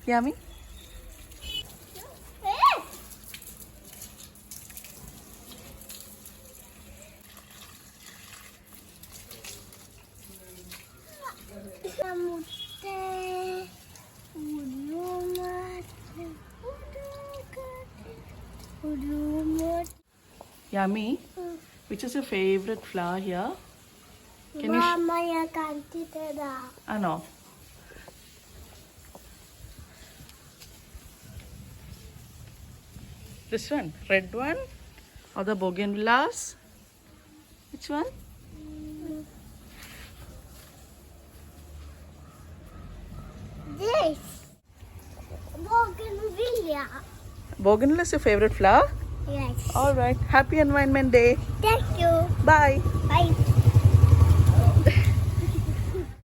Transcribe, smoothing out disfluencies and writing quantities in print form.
Yummy? Yummy? Which is your favorite flower here? Can you Mama, I can't eat it. I know. This one? Red one? Or the bougainvilleas? Which one? This. Bougainvillea. Bougainvillea is your favorite flower? Yes. Alright. Happy Environment Day. Thank you. Bye. Bye.